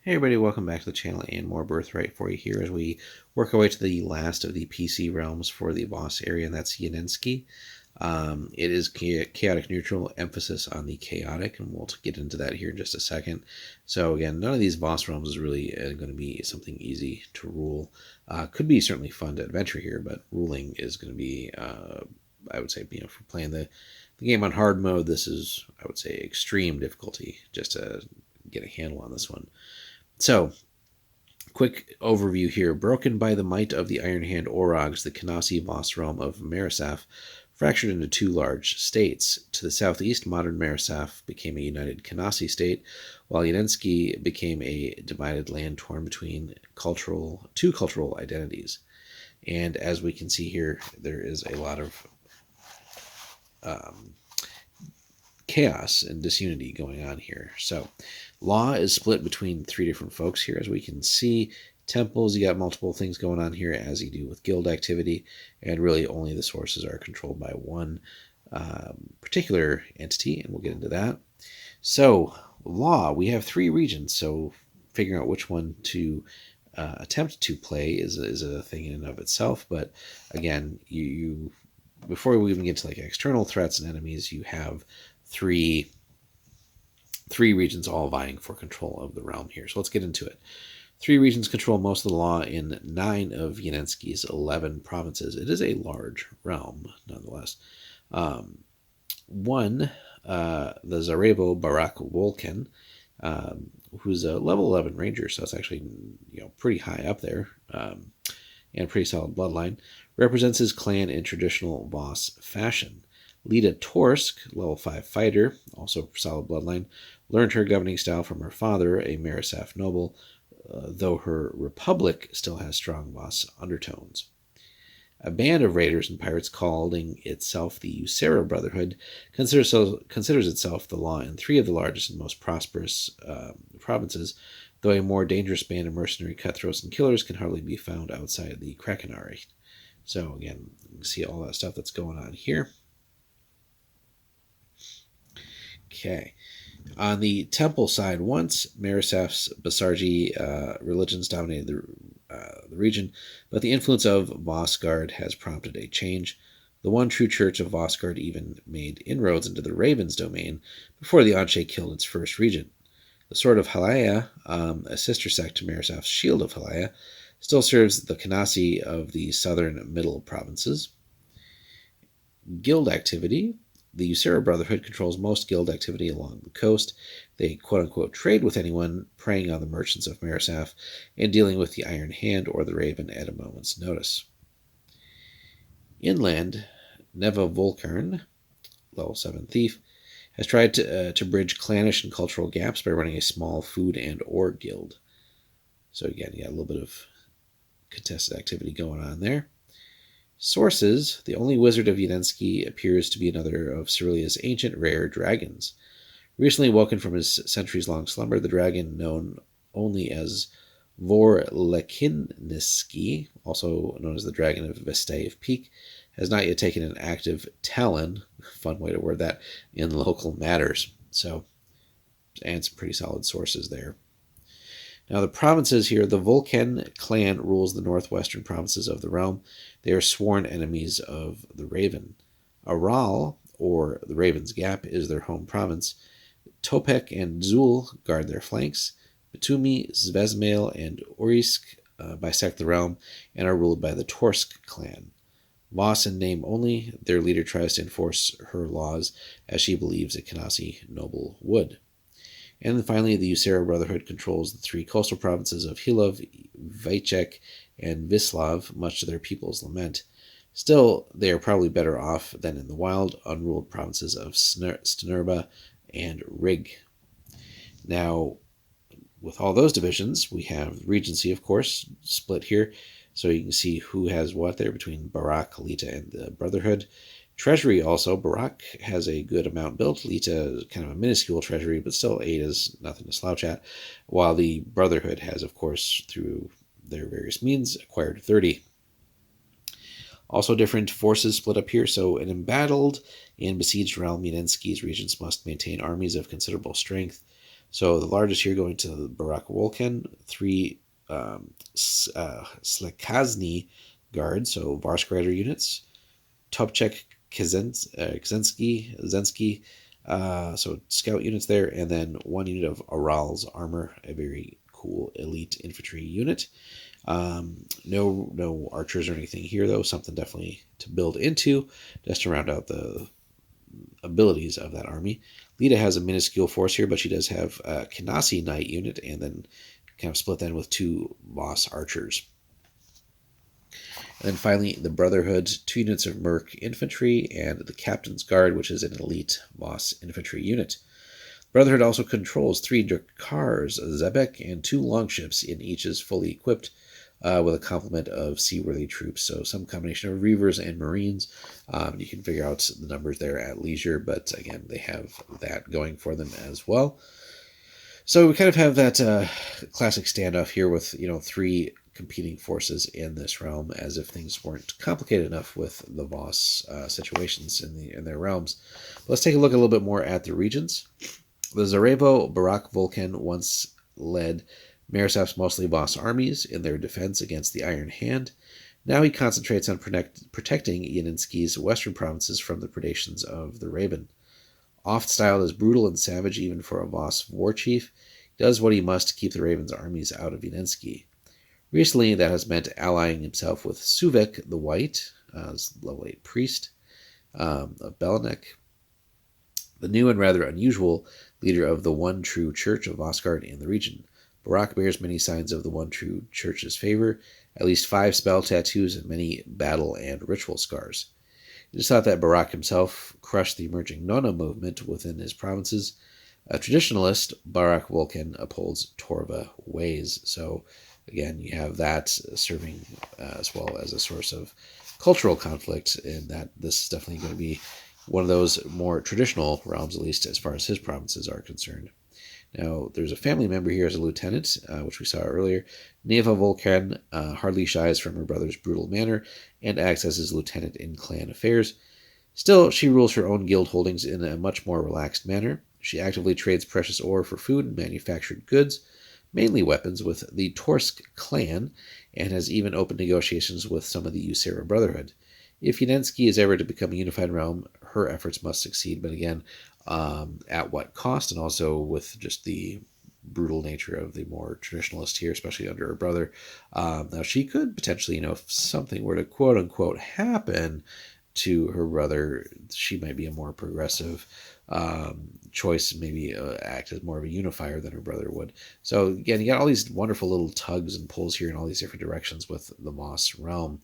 Hey everybody, welcome back to the channel and more Birthright for you here as we work our way to the last of the PC realms for the boss area, and that's Yeninskiy. It is chaotic neutral, emphasis on the chaotic, and we'll get into that here in just a second. So again, none of these boss realms is really going to be something easy to rule. Could be certainly fun to adventure here, but ruling is going to be, I would say, for playing the game on hard mode, this is, I would say, extreme difficulty just to get a handle on this one. So, quick overview here. Broken by the might of the Iron Hand Orogs, the Kanasi boss realm of Marisaf fractured into two large states. To the southeast, modern Marisaf became a united Kanasi state, while Yeninskiy became a divided land torn between two cultural identities. And as we can see here, there is a lot of chaos and disunity going on here. So law is split between three different folks here. As we can see, temples, you got multiple things going on here as you do with guild activity, and really only the sources are controlled by one particular entity, and we'll get into that. So law, we have three regions, so figuring out which one to attempt to play is a thing in and of itself. But again, you before we even get to like external threats and enemies, you have three regions all vying for control of the realm here. So let's get into it. Three regions control most of the law in 9 of Yeninskiy's 11 provinces. It is a large realm, nonetheless. One, the Zarevo Barak Wolken, who's a level 11 ranger, so it's actually pretty high up there, and a pretty solid bloodline, represents his clan in traditional boss fashion. Lita Torsk, level 5 fighter, also solid bloodline, learned her governing style from her father, a Marisaf noble, though her republic still has strong boss undertones. A band of raiders and pirates calling itself the Usera Brotherhood considers itself the law in 3 of the largest and most prosperous provinces, though a more dangerous band of mercenary cutthroats and killers can hardly be found outside the Krakenari. So again, you can see all that stuff that's going on here. Okay. On the temple side, once Marisaf's Basarji religions dominated the region, but the influence of Vosgard has prompted a change. The one true church of Vosgard even made inroads into the Ravens' domain before the Anshe killed its first regent. The Sword of Halaya, a sister sect to Marisaf's Shield of Halaya, still serves the Kanasi of the southern middle provinces. Guild activity. The Usera Brotherhood controls most guild activity along the coast. They quote-unquote trade with anyone preying on the merchants of Marisaf and dealing with the Iron Hand or the Raven at a moment's notice. Inland, Neva Volkern, level 7 thief, has tried to bridge clannish and cultural gaps by running a small food and ore guild. So again, you got a little bit of contested activity going on there. Sources, the only wizard of Yeninskiy appears to be another of Cerilia's ancient rare dragons. Recently woken from his centuries-long slumber, the dragon known only as Yeninskiy, also known as the Dragon of Vestaev Peak, has not yet taken an active talon, fun way to word that, in local matters. So, and some pretty solid sources there. Now the provinces here, the Volken clan rules the northwestern provinces of the realm. They are sworn enemies of the Raven. Aral, or the Raven's Gap, is their home province. Topek and Zul guard their flanks. Batumi, Zvezmail, and Orisk bisect the realm and are ruled by the Torsk clan. Voss in name only, their leader tries to enforce her laws as she believes a Kanasi noble would. And then finally, the Usera Brotherhood controls the 3 coastal provinces of Hilov, Vychek, and Vislav, much to their people's lament. Still, they are probably better off than in the wild, unruled provinces of Stenerba and Rig. Now, with all those divisions, we have Regency, of course, split here. So you can see who has what there between Barak, Lita, and the Brotherhood. Treasury also, Barak has a good amount built. Lita is kind of a minuscule treasury, but still 8 is nothing to slouch at. While the Brotherhood has, of course, through their various means, acquired 30. Also different forces split up here. So in embattled and besieged realm, Yeninskiy's regions must maintain armies of considerable strength. So the largest here going to Barak Volkan, 3 Slekazny guards, so Varskrider units, Topchek Zensky, so scout units there, and then 1 unit of Aral's armor, a very cool elite infantry unit. No archers or anything here though. Something definitely to build into, just to round out the abilities of that army. Lita has a minuscule force here, but she does have a Kinasi Knight unit, and then kind of split that with 2 Voss archers. And then finally, the Brotherhood, 2 units of Merc infantry, and the Captain's Guard, which is an elite Voss infantry unit. Brotherhood also controls 3 Drakars, Zebek, and 2 longships, and each is fully equipped with a complement of seaworthy troops. So some combination of Reavers and Marines. You can figure out the numbers there at leisure, but again, they have that going for them as well. So we kind of have that classic standoff here with 3 competing forces in this realm, as if things weren't complicated enough with the Voss situations in their realms. But let's take a look a little bit more at the regions. The Zarevo Barak Volkan once led Marisaf's mostly Voss armies in their defense against the Iron Hand. Now he concentrates on protecting Yeninskiy's western provinces from the predations of the Raven. Oft styled as brutal and savage even for a Voss war chief, he does what he must to keep the Raven's armies out of Yeninskiy. Recently, that has meant allying himself with Suvek the White, level 8 priest of Belanek, the new and rather unusual leader of the One True Church of Vosgard in the region. Barak bears many signs of the One True Church's favor, at least 5 spell tattoos and many battle and ritual scars. It is thought that Barak himself crushed the emerging Nona movement within his provinces. A traditionalist, Barak Volkan upholds Torva ways. So, again, you have that serving as well as a source of cultural conflict, in that this is definitely going to be one of those more traditional realms, at least as far as his provinces are concerned. Now, there's a family member here as a lieutenant, which we saw earlier. Neva Volkan hardly shies from her brother's brutal manner and acts as his lieutenant in clan affairs. Still, she rules her own guild holdings in a much more relaxed manner. She actively trades precious ore for food and manufactured goods, mainly weapons, with the Torsk clan, and has even opened negotiations with some of the Ysera Brotherhood. If Yeninskiy is ever to become a unified realm, her efforts must succeed, but again, at what cost, and also with just the brutal nature of the more traditionalist here, especially under her brother. Now, she could potentially, if something were to quote-unquote happen to her brother, she might be a more progressive choice, maybe act as more of a unifier than her brother would. So again, you got all these wonderful little tugs and pulls here in all these different directions with the Voss realm.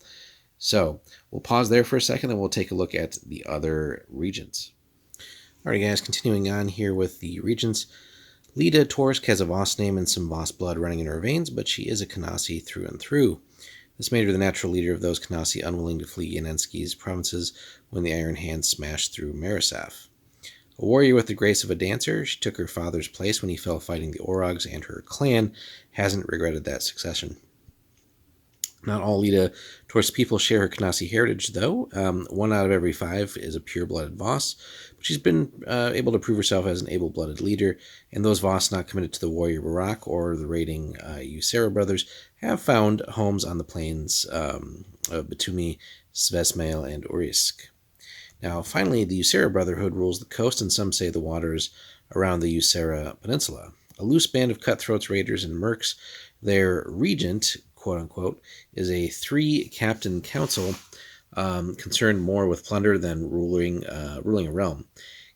So we'll pause there for a second, and we'll take a look at the other regions. Alright guys, continuing on here with the regions. Lida Torsk has a Voss name and some Voss blood running in her veins, but she is a Kanasi through and through. This made her the natural leader of those Kanasi unwilling to flee Yeninskiy's provinces when the Iron Hand smashed through Marisaf. A warrior with the grace of a dancer, she took her father's place when he fell fighting the Orogs, and her clan hasn't regretted that succession. Not all Lida Torsk's people share her Kanasi heritage, though. 1 out of every 5 is a pure-blooded Voss, but she's been able to prove herself as an able-blooded leader, and those Voss not committed to the warrior Barak or the raiding Ysera brothers have found homes on the plains of Batumi, Svesmail, and Urisk. Now, finally, the Ysera Brotherhood rules the coast, and some say the waters around the Ysera Peninsula. A loose band of cutthroats, raiders, and mercs. Their regent, quote-unquote, is a 3-captain council concerned more with plunder than ruling a realm.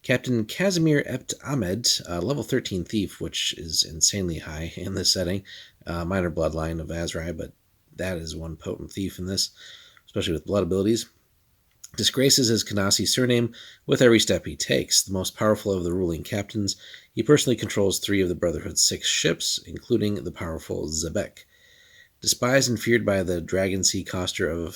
Captain Casimir Ept Ahmed, level 13 thief, which is insanely high in this setting. Minor bloodline of Azrai, but that is one potent thief in this, especially with blood abilities. Disgraces his Kanasi surname with every step he takes. The most powerful of the ruling captains, he personally controls 3 of the Brotherhood's 6 ships, including the powerful Zebek. Despised and feared by the dragon sea coster of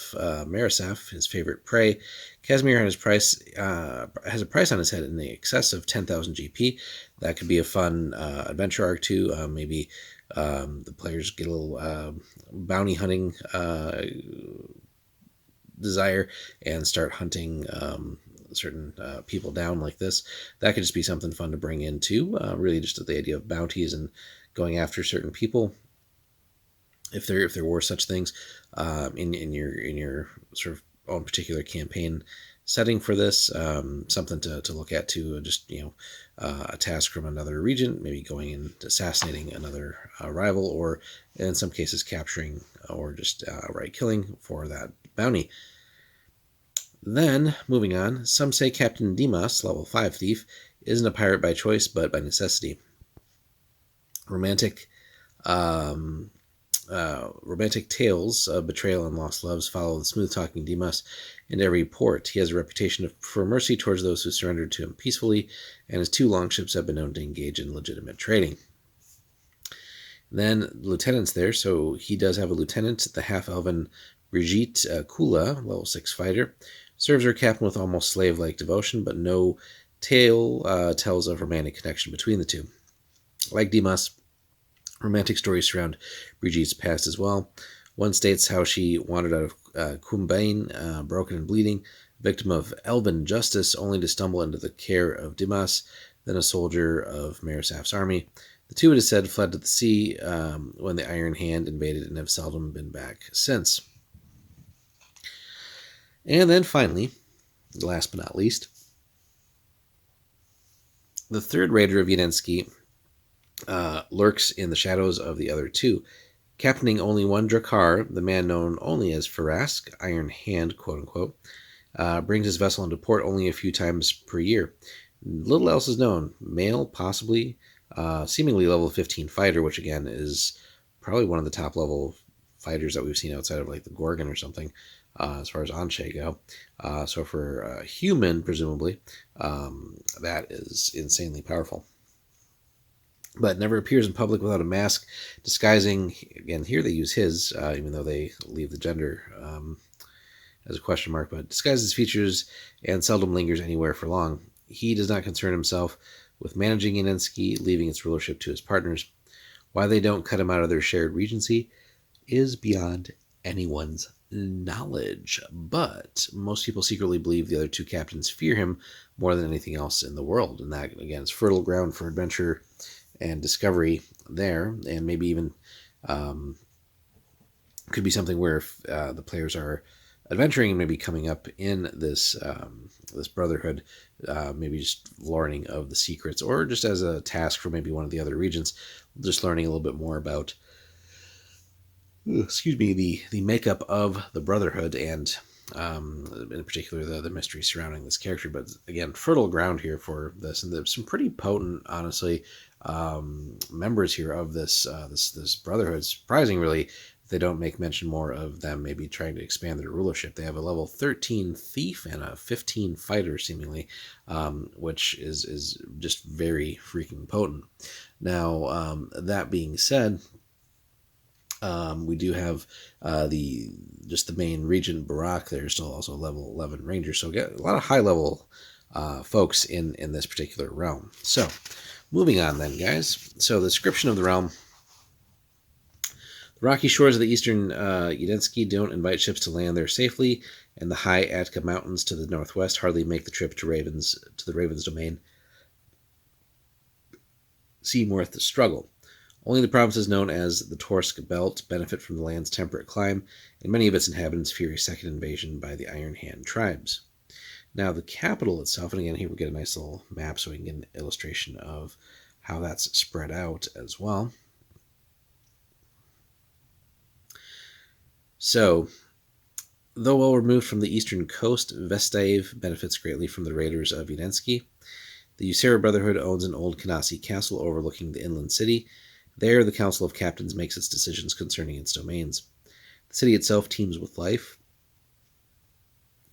Marisaf, his favorite prey, Casimir has a price on his head in the excess of 10,000 GP. That could be a fun adventure arc too. Maybe the players get a little bounty hunting desire and start hunting certain people down like this. That could just be something fun to bring in too. Really, just the idea of bounties and going after certain people, if there were such things in your sort of own particular campaign setting for this, something to look at too. Just a task from another region, maybe going and assassinating another rival, or in some cases capturing or just outright killing for that bounty. Then, moving on, some say Captain Dimas, level 5 thief, isn't a pirate by choice, but by necessity. Romantic tales of betrayal and lost loves follow the smooth-talking Dimas in every port. He has a reputation for mercy towards those who surrendered to him peacefully, and his 2 longships have been known to engage in legitimate trading. Then, lieutenants there, so he does have a lieutenant, the half-elven Brigitte Kula, level 6 fighter, serves her captain with almost slave-like devotion, but no tale tells of romantic connection between the two. Like Dimas, romantic stories surround Brigitte's past as well. One states how she wandered out of Kumbain, broken and bleeding, victim of elven justice, only to stumble into the care of Dimas, then a soldier of Marisaf's army. The two, it is said, fled to the sea when the Iron Hand invaded and have seldom been back since. And then finally, last but not least, the third raider of Yeninskiy lurks in the shadows of the other 2. Captaining only one Drakkar, the man known only as Farask, Iron Hand, quote-unquote, brings his vessel into port only a few times per year. Little else is known. Male, possibly, seemingly level 15 fighter, which again is probably one of the top level fighters that we've seen outside of like the Gorgon or something, as far as Anshe go. So for a human, presumably, that is insanely powerful. But never appears in public without a mask, disguising, again, here they use his, even though they leave the gender as a question mark, but disguises features and seldom lingers anywhere for long. He does not concern himself with managing Yeninskiy, leaving its rulership to his partners. Why they don't cut him out of their shared regency is beyond anyone's knowledge, but most people secretly believe the other 2 captains fear him more than anything else in the world, and that, again, is fertile ground for adventure and discovery there, and maybe even could be something where if, the players are adventuring and maybe coming up in this this brotherhood, maybe just learning of the secrets, or just as a task for maybe one of the other regions, just learning a little bit more about the makeup of the brotherhood, and in particular the mystery surrounding this character. But again, fertile ground here for this, and there's some pretty potent, honestly, members here of this brotherhood. Surprising, really, they don't make mention more of them maybe trying to expand their rulership. They have a level 13 thief and a 15 fighter, seemingly, which is just very freaking potent. Now, that being said, we do have the main regent Barak. There's still also level 11 ranger, so get a lot of high level folks in this particular realm. So moving on then, guys. So the description of the realm: the rocky shores of the eastern Yeninskiy don't invite ships to land there safely, and the high Atka mountains to the northwest hardly make the trip to the Ravens domain seem worth the struggle. Only the provinces known as the Torsk Belt benefit from the land's temperate climate, and many of its inhabitants fear a second invasion by the Iron Hand tribes. Now, the capital itself, and again, here we get a nice little map so we can get an illustration of how that's spread out as well. So, though well removed from the eastern coast, Vestaev benefits greatly from the raiders of Yeninskiy. The Usera Brotherhood owns an old Kanasi castle overlooking the inland city. There, the Council of Captains makes its decisions concerning its domains. The city itself teems with life.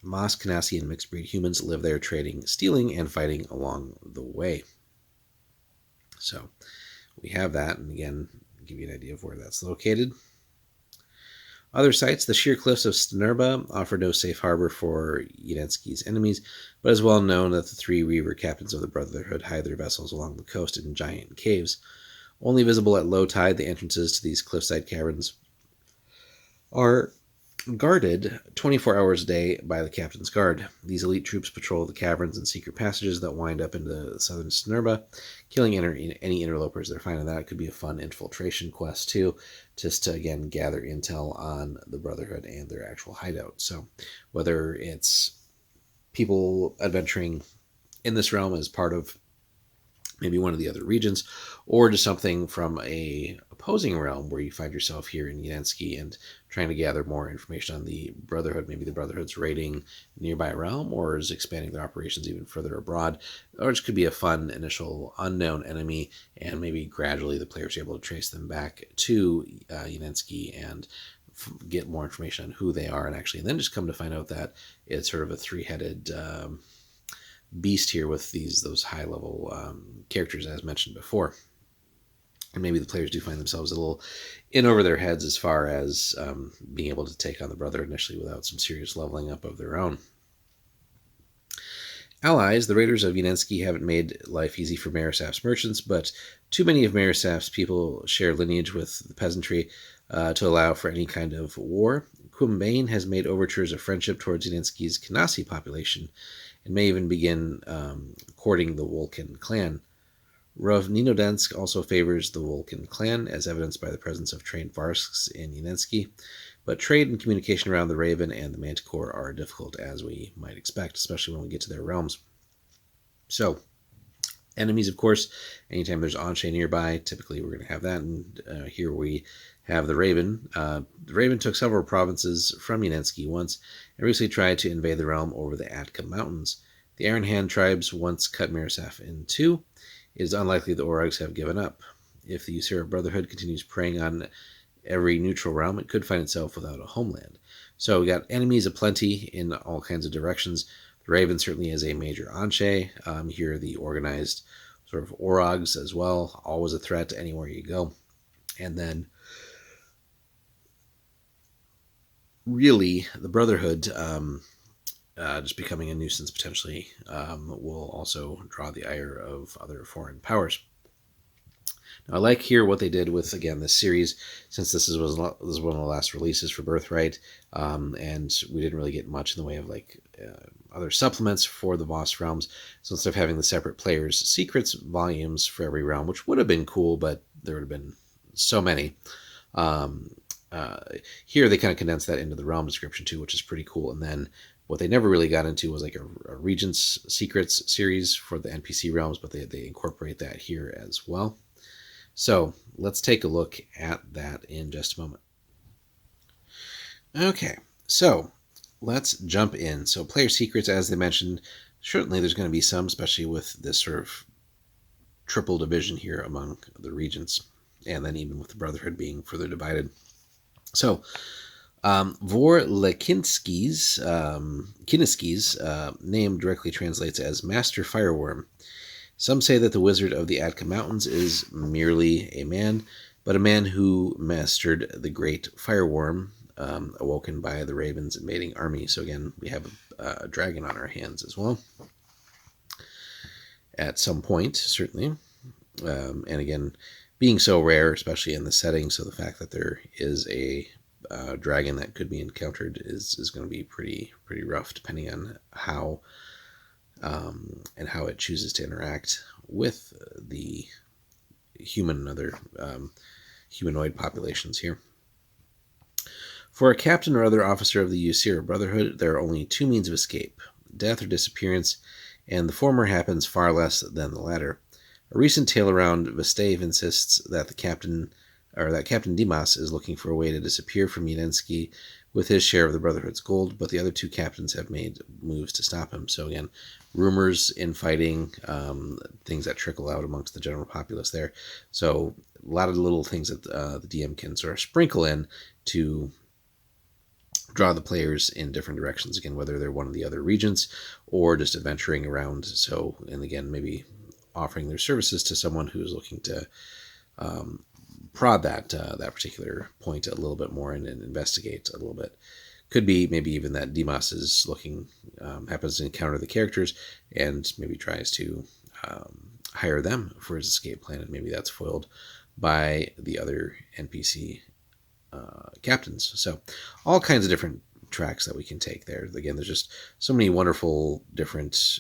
Moss, Kanasi, and mixed-breed humans live there, trading, stealing, and fighting along the way. So, we have that, and again, give you an idea of where that's located. Other sites: the sheer cliffs of Stenerba offer no safe harbor for Yeninskiy's enemies, but it is well known that the 3 Reaver captains of the Brotherhood hide their vessels along the coast in giant caves. Only visible at low tide, the entrances to these cliffside caverns are Guarded 24 hours a day by the captain's guard. These elite troops patrol the caverns and secret passages that wind up into southern Snerba, killing any interlopers they're finding. That could be a fun infiltration quest too, just to again gather intel on the Brotherhood and their actual hideout. So whether it's people adventuring in this realm as part of maybe one of the other regions, or just something from a opposing realm where you find yourself here in Yeninskiy and trying to gather more information on the Brotherhood. Maybe the Brotherhood's raiding a nearby realm or is expanding their operations even further abroad, or it could be a fun initial unknown enemy, and maybe gradually the players are able to trace them back to Yeninskiy and get more information on who they are, and then just come to find out that it's sort of a three-headed beast here with those high level characters as mentioned before. And maybe the players do find themselves a little in over their heads as far as being able to take on the Brother initially without some serious leveling up of their own. Allies, the raiders of Yeninskiy haven't made life easy for Marisaf's merchants, but too many of Marisaf's people share lineage with the peasantry to allow for any kind of war. Quimbain has made overtures of friendship towards Yeninskiy's Kanasi population, and may even begin courting the Volcan clan. Rovninodensk also favors the Volcan clan, as evidenced by the presence of trained Varsks in Yeninskiy, but trade and communication around the Raven and the Manticore are difficult, as we might expect, especially when we get to their realms. So, enemies, of course, anytime there's Anshe nearby, typically we're going to have that, and here we have the Raven. The Raven took several provinces from Yeninskiy once, and recently tried to invade the realm over the Atka Mountains. The Iron Hand tribes once cut Marisaf in two. It is unlikely the Orogs have given up. If the Ysera Brotherhood continues preying on every neutral realm, it could find itself without a homeland. So we got enemies aplenty in all kinds of directions. The Raven certainly is a major Anshe. Here the organized sort of Orogs as well, always a threat anywhere you go. And then really the Brotherhood just becoming a nuisance potentially will also draw the ire of other foreign powers. Now, I like here what they did with, again, this series, since this was one of the last releases for Birthright, and we didn't really get much in the way of other supplements for the Voss realms. So instead of having the separate players' secrets volumes for every realm, which would have been cool, but there would have been so many. Here they kind of condensed that into the realm description too, which is pretty cool. And then what they never really got into was a Regent's Secrets series for the NPC realms, but they incorporate that here as well. So let's take a look at that in just a moment. Okay, so let's jump in. So player secrets, as they mentioned, certainly there's going to be some, especially with this sort of triple division here among the regents, and then even with the Brotherhood being further divided. So Vor Lekinski's name directly translates as Master Fireworm. Some say that the Wizard of the Atka Mountains is merely a man, but a man who mastered the great Fireworm, awoken by the Raven's invading army. So again, we have a dragon on our hands as well. At some point, certainly. And again, being so rare, especially in the setting, so the fact that there is a dragon that could be encountered is going to be pretty rough, depending on how and how it chooses to interact with the human and other humanoid populations here. For a captain or other officer of the Ysera Brotherhood, there are only two means of escape: death or disappearance, and the former happens far less than the latter. A recent tale around Vestave insists that Captain Dimas is looking for a way to disappear from Yeninskiy with his share of the Brotherhood's gold, but the other two captains have made moves to stop him. So again, rumors, infighting, things that trickle out amongst the general populace there. So a lot of little things that the DM can sort of sprinkle in to draw the players in different directions, again, whether they're one of the other regents or just adventuring around. So, and again, maybe offering their services to someone who's looking to prod that particular point a little bit more and investigate a little bit. Could be maybe even that Dimas is looking, happens to encounter the characters and maybe tries to hire them for his escape plan, and maybe that's foiled by the other NPC captains. So all kinds of different tracks that we can take there. Again, there's just so many wonderful different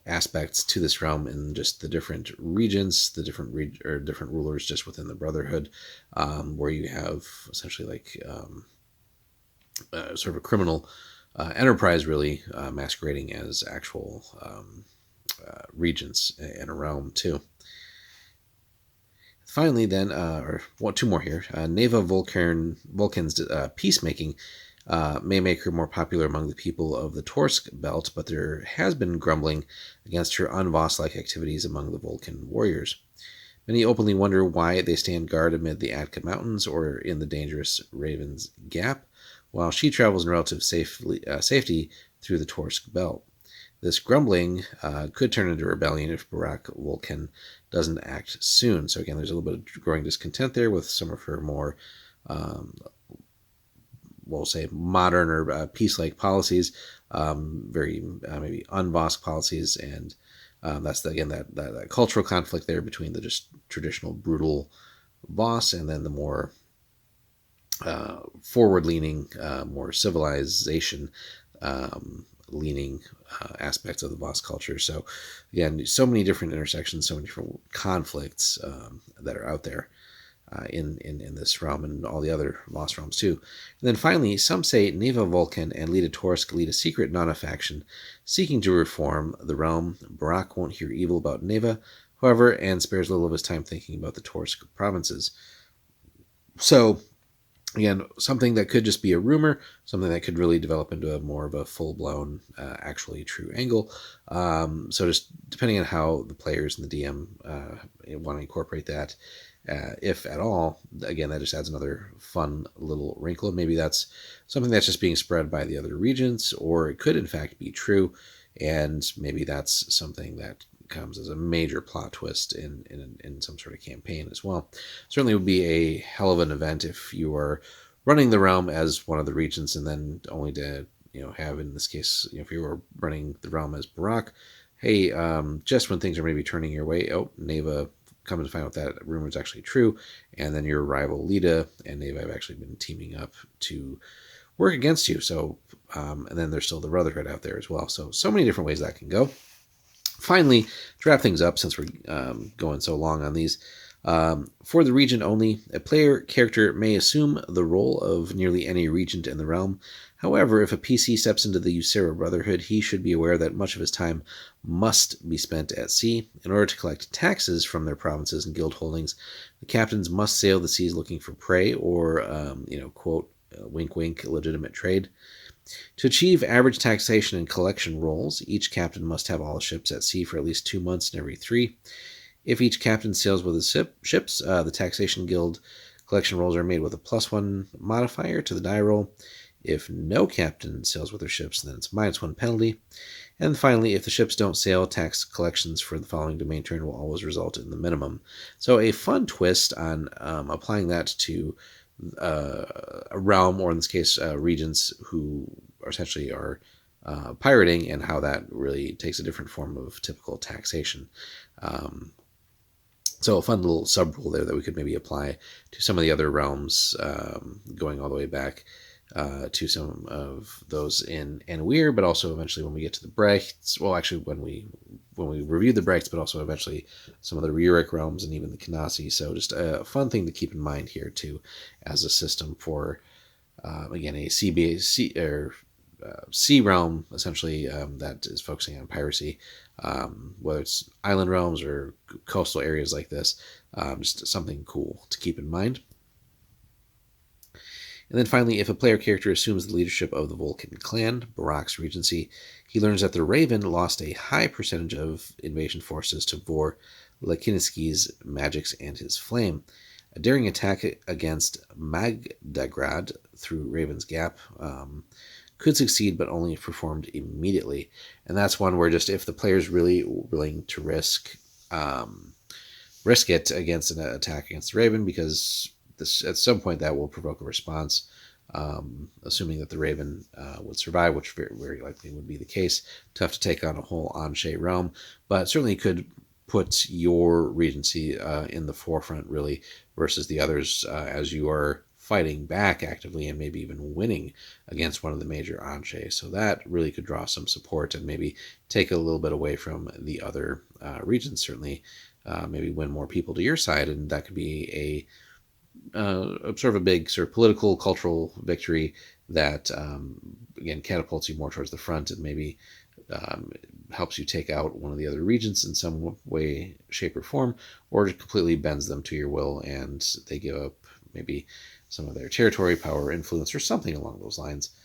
aspects to this realm, and just the different regions, the different different rulers just within the Brotherhood, where you have essentially like sort of a criminal enterprise, really masquerading as actual regions in a realm too. Finally, then, two more here. Neva Vulcan's peacemaking may make her more popular among the people of the Torsk belt, but there has been grumbling against her unvoss-like activities among the Vulcan warriors. Many openly wonder why they stand guard amid the Atka Mountains or in the dangerous Raven's Gap, while she travels in relative safety through the Torsk belt. This grumbling could turn into rebellion if Barak Vulcan doesn't act soon. So again, there's a little bit of growing discontent there with some of her more we'll say modern or peace-like policies, very maybe unvoss policies, and that's again that cultural conflict there between the just traditional brutal Voss and then the more forward-leaning, more civilization leaning aspects of the Voss culture. So again, so many different intersections, so many different conflicts that are out there. In this realm and all the other Lost realms too. And then finally, some say Neva Vulcan and Lita Torsk lead a secret Nana faction seeking to reform the realm. Barak won't hear evil about Neva, however, and spares little of his time thinking about the Torsk provinces. So, again, something that could just be a rumor, something that could really develop into a more of a full-blown, actually true angle. So just depending on how the players and the DM want to incorporate that, if at all, again, that just adds another fun little wrinkle. Maybe that's something that's just being spread by the other regions, or it could in fact be true, and maybe that's something that comes as a major plot twist in some sort of campaign as well. Certainly would be a hell of an event if you are running the realm as one of the regions, and then only to have, in this case, if you were running the realm as Barak, hey, just when things are maybe turning your way, Neva, come to find out that rumor is actually true, and then your rival Lita and Neva have actually been teaming up to work against you. So, and then there's still the Brotherhood out there as well. So many different ways that can go. Finally, to wrap things up, since we're going so long on these, for the region only, a player character may assume the role of nearly any regent in the realm. However, if a PC steps into the Ysera Brotherhood, he should be aware that much of his time must be spent at sea. In order to collect taxes from their provinces and guild holdings, the captains must sail the seas looking for prey or, quote, wink wink, legitimate trade. To achieve average taxation and collection rolls, each captain must have all ships at sea for at least 2 months in every 3. If each captain sails with his ships, the taxation guild collection rolls are made with a +1 modifier to the die roll. If no captain sails with their ships, then it's -1 penalty. And finally, if the ships don't sail, tax collections for the following domain turn will always result in the minimum. So a fun twist on applying that to a realm, or in this case, regions who essentially are pirating, and how that really takes a different form of typical taxation. So a fun little sub-rule there that we could maybe apply to some of the other realms, going all the way back to some of those in Weir, but also eventually when we get to the Brechts. Well, actually, when we review the Brechts, but also eventually some of the Rurik realms and even the Kanasi. So just a fun thing to keep in mind here too, as a system for again a sea realm essentially that is focusing on piracy, whether it's island realms or coastal areas like this. Just something cool to keep in mind. And then finally, if a player character assumes the leadership of the Vulcan clan, Barak's regency, he learns that the Raven lost a high percentage of invasion forces to Vor Yeninskiy's magics and his flame. A daring attack against Magdagrad through Raven's Gap could succeed, but only if performed immediately. And that's one where just if the player is really willing to risk it against an attack against the Raven, because at some point that will provoke a response, assuming that the Raven would survive, which very, very likely would be the case. Tough to take on a whole Anshe realm, but certainly could put your regency in the forefront, really, versus the others, as you are fighting back actively and maybe even winning against one of the major Anshe. So that really could draw some support and maybe take a little bit away from the other regions, certainly. Maybe win more people to your side, and that could be sort of a big sort of political, cultural victory that, again, catapults you more towards the front and maybe helps you take out one of the other regions in some way, shape, or form, or just completely bends them to your will and they give up maybe some of their territory, power, influence, or something along those lines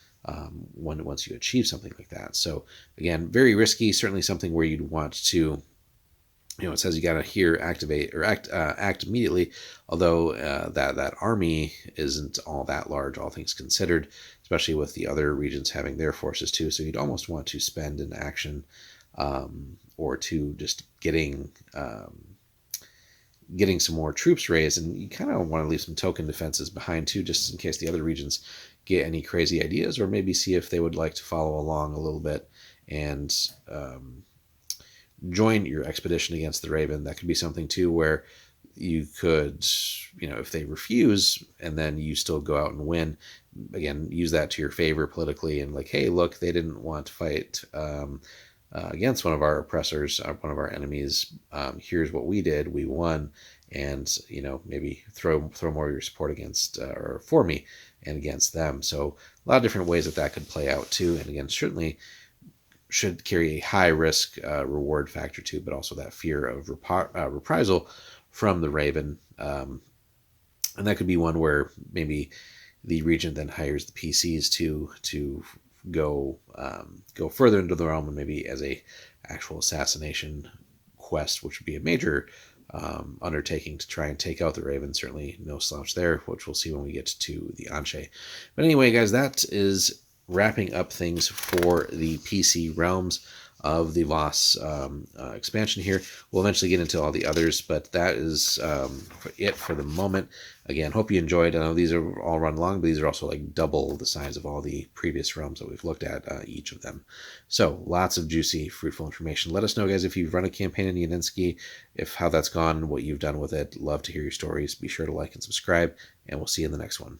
once you achieve something like that. So, again, very risky, certainly something where you'd want to, it says you got to here activate or act immediately, although that army isn't all that large, all things considered, especially with the other regions having their forces too. So you'd almost want to spend an action or two just getting some more troops raised, and you kind of want to leave some token defenses behind too, just in case the other regions get any crazy ideas, or maybe see if they would like to follow along a little bit and join your expedition against the Raven. That could be something too where you could, if they refuse and then you still go out and win, again, use that to your favor politically and like, hey, look, they didn't want to fight against one of our oppressors, one of our enemies. Here's what we did. We won. And, maybe throw more of your support against or for me and against them. So a lot of different ways that could play out too. And again, certainly should carry a high risk reward factor too, but also that fear of reprisal from the Raven. And that could be one where maybe the region then hires the PCs to go further into the realm and maybe as a actual assassination quest, which would be a major undertaking to try and take out the Raven. Certainly no slouch there, which we'll see when we get to the Anshe. But anyway, guys, that is wrapping up things for the PC realms of the Voss expansion here. We'll eventually get into all the others, but that is it for the moment. Again, hope you enjoyed. I know these are all run long, but these are also like double the size of all the previous realms that we've looked at, each of them. So lots of juicy, fruitful information. Let us know, guys, if you've run a campaign in Yeninskiy, how that's gone, what you've done with it. Love to hear your stories. Be sure to like and subscribe, and we'll see you in the next one.